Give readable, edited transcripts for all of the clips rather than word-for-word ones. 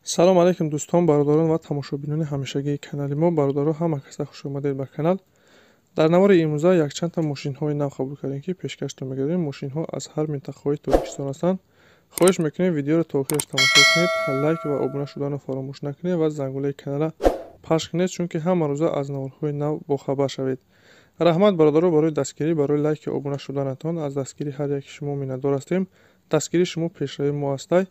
салом алайкум дӯстон, бародарон ва тамошобинони ҳамешагии канали мо. Бародаро ҳама каса хушомадед ба канал. Дар навори имрӯза якчандта мошинҳои нав қабул кардем, ки пешкашда мегардем. Мошинҳо аз ҳар минтақаҳои Тоҷикистон ҳастанд. хоҳиш мекунем видеоро то охираш тамошо кунед, лайк ва обуна шуданро фаромӯш накунед ва зангулаи канала пахш кунед, чунки ҳама рӯза аз наворҳои нав бохабар шавед. раҳмат бародаро барои дастгирӣ, барои лайки обуна шуданатон. аз дастгири ҳар яки шумо миннатдор ҳастем. дастгирии шумо пешравии мо ҳастай.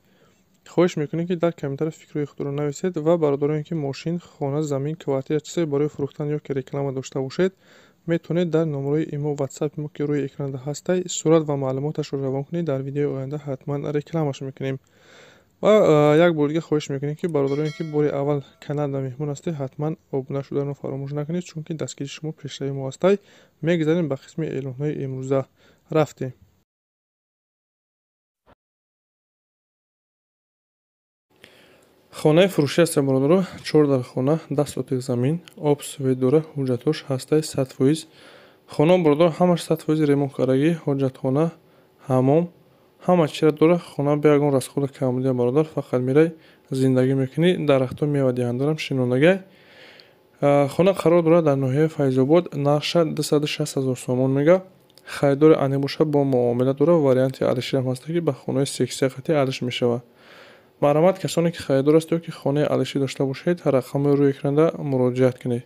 хоҳиш мекунем ки дар комментариё фикрҳои худро нависед ва бародароне ки мошин, хона, замин, квартира чизе барои фурӯхтан ё ки реклама дошта бошед, метавонед дар номерои имо ватсапи мо ки рӯи экрана ҳастай сурат ва маълумоташро равон кунед. дар видеои оянда ҳатман рекламаш мекунем. ва як бор дига хоҳиш мекунем ки бародароне ки бори аввал каналда меҳмон ҳастед, ҳатман обуна шуданро фаромӯш накунед, чунки дастгири шумо пешравии мо ҳастай. мегузарем ба қисми эълонҳои имрӯза. рафтем. хонаи фурӯшӣ аст бародаро. 4 дар хона, 10 сотик замин, об свет дора, ҳуҷҷатош ҳастай 100%. хона бародаро ҳамаш 100% ремонт кардаги, ҳоҷатхона, ҳаммом, ҳама чизро дора. хона бе ягон расхода камбудия бародар, фақат мерай зиндагӣ мекунӣ. дарахтон мевадиҳандарам шинонагай. хона қарор дорад дар ноҳияи Файзобод. нарша 260 000 сомон мега. харидори аниқ боша бо муомила дора. варианти алиширам ҳаста ки ба хонаи сексия қати алиш мешавад. марҳамат, касоне ки харидор аст ё ки хонаи алишӣ дошта бошед, рақамҳои рӯи экрана муроҷиат кунед.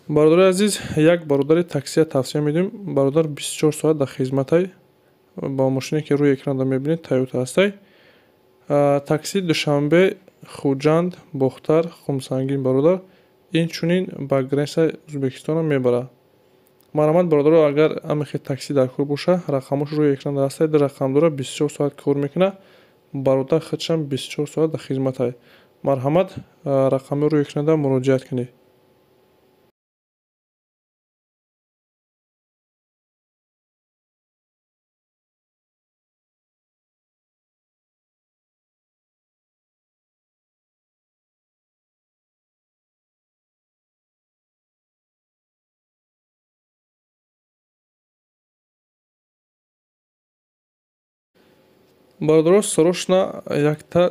бародари азиз, як бародари таксия тавсия медиҳем. бародар 24 соат дар хизматай. ба мошине ки рӯи экрана мебинед Toyota ҳастай. такси Душанбе, Хуҷанд, Бохтар, Хумсангин бародар. инчунин ба границаи Ӯзбекистонам мебарад. марҳамат бародаро, агар амихе такси дар кор боша, рақамош рӯи экрана ҳастай. ду рақам дора, 24 соат кор мекунад. бародар худшам 24 соат дар хизматай. марҳамат, рақами рӯи экрана муроҷиат кунед. бародаро, сорочна якта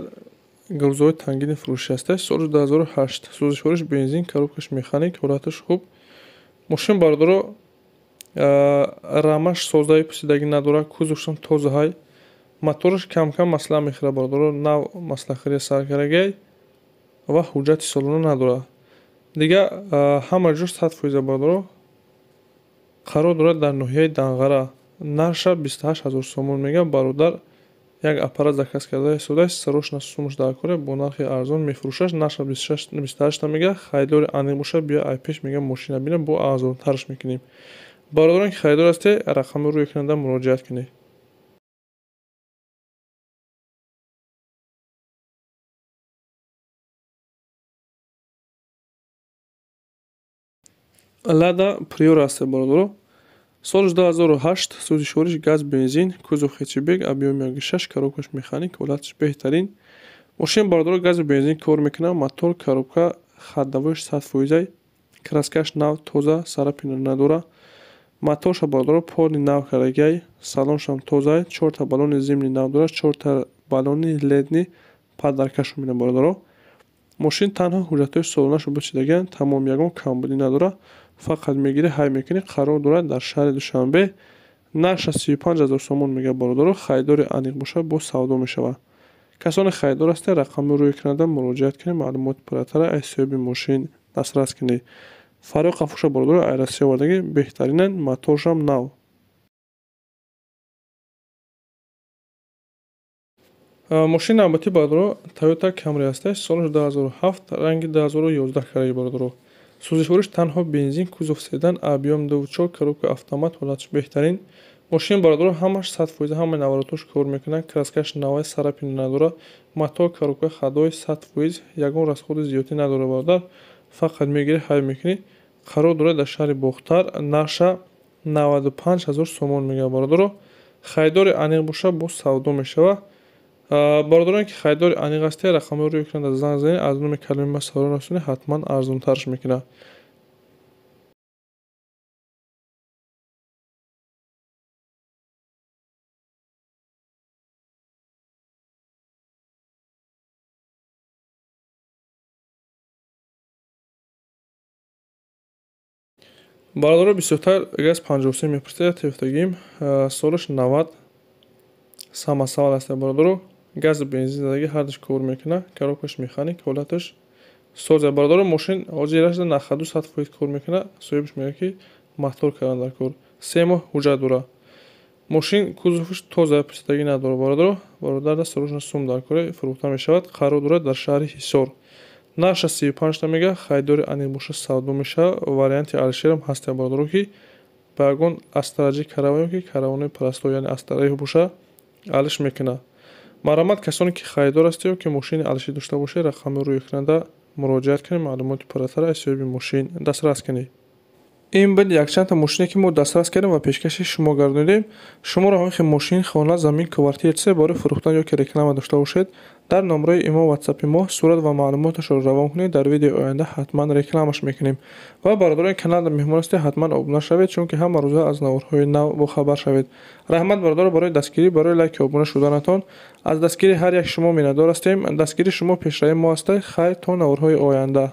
гурзои тангини фурӯшӣ ҳастай. соли 2008. сӯзишвориш бензин, коробкаш механик, ҳолаташ хуб. мошин бародаро рамаш создаи пусидагӣ надорад. кузовшам тозаҳай. мотораш кам масъала мехӯрад бародаро. нав маслахӯрия саркарагай ва ҳуҷҷати солона надорад. дига ҳама ҷо 100% бародаро. қарор дорад дар ноҳияи Данғара. нарша 28 000 сомон мега. бародар як аппарат заказ карда ҳисодааст. сарочна сумаш дар коре бо нархи арзон мефурӯшад. нарша 28 мега. харидори аниқ боша биё айпеш мега мошина бина бо арзонтараш мекунем. бародароне ки харидор ҳастед, рақами рӯи экрана муроҷиат кунед. Lada Priora аст бародаро. соли 2008. сӯзишвориш газ, бензин, кузов хчбек, объёми 1.6, коробкаш механик, ҳолаташ беҳтарин. мошин бародаро газу бензин кор мекунад. мотор, коробка, ходовош 100%. краскаш нав, тоза, сарапина надора. моторша бародаро поли нав карагай. салоншам тоза. 4 та баллони зимни нав дора. 4 та баллони ледни падаркаш мебинад бародаро. мошин танҳо ҳуҷҷатои солонашо бичидаган. тамом ягон камбудӣ надора. фақат мегирӣ ҳай мекунӣ. қарор дорад дар шаҳри Душанбе. нарша 35 000 сомон мега бародаро. харидори аниқ боша бо савдо мешавад. касоне харидор ҳастед, рақами рӯи экрана муроҷиат кунед. маълумоти пурратара аз соҳиби мошин дастрас кунед. фароғ афуша бародаро айрасия овардаги беҳтаринан. моторшам нав. мошини навбатӣ бародаро Toyota Camry ҳастай. соли 2007. ранги 2011 караги бародаро. сӯзишвориш танҳо бензин, кузов седан, объём 2.4, коробка автомат, ҳолаташ беҳтарин. мошин бародаро ҳамаш 100%, ҳамаи наворотош кор мекунад. краскаш навай, сарапина надора. мотор, коробка ходои 100%, ягон расходи зиёдӣ надора бародар. фақат мегирӣ ҳай мекунӣ. қарор дорад дар шаҳри Бохтар. нарша 95 000 сомон мега бародаро. харидори аниқ боша бо савдо мешавад. бародароне ки харидори аниқ ҳастед, рақамҳои рӯи экран занг занед, аз номи калимаи саволо расонед, ҳатман арзонтарш мекунад. бародаро бисёртар газ 53 мепурсед, тефтагим солаш 90 сама савал ҳаст. бародаро газу бензин задаги ҳардуш кор мекунад, коробкаш механик, ҳолаташ соз. бародаро мошин ҳозир шуда 92% кор мекунад, соҳибаш мегӯяд ки мотор кардан дар кор. 3 моҳ ҳуҷҷат дорад. мошин кузоваш тоза, пусатагӣ надорад. бародаро бародар осторожно сум дар кори фурӯхта мешавад. қарор дорад дар шаҳри Ҳисор. нарша 35 мега, харидори аниқ боша савдо мешавад. варианти алишерам ҳаст бародаро ки ба ягон астараҷи караваё ки каравони парасто яъне астараи боша алиш мекунад. марамат касоне ки харидор ҳастед ё ки мошини алишӣ дошта бошед, рақами рӯи экрана муроҷиат кунед, маълумоти пурратар аз соҳиби мошин дастрас кунед. ин буд якчандта мошине ки мо дастрас кардем ва пешкаши шумо гардонидем. шумо роҳи мошин, хона, замин, квартира чизе бори фурӯхтан ё ки реклама дошта бошед, дар номраи имо ватсапи мо сурат ва маълумоташро равон кунед. дар видеои оянда ҳатман рекламаш мекунем. ва бародарони каналда меҳмон ҳастед, ҳатман обуна шавед, чунки ҳама рӯза аз наворҳои нав бохабар шавед. раҳмат бародаро барои дастгирӣ, барои лайки обуна шуданатон. аз дастгири ҳар як шумо миннатдор ҳастем. дастгири шумо пешраи мо аст. хайр то наворҳои оянда.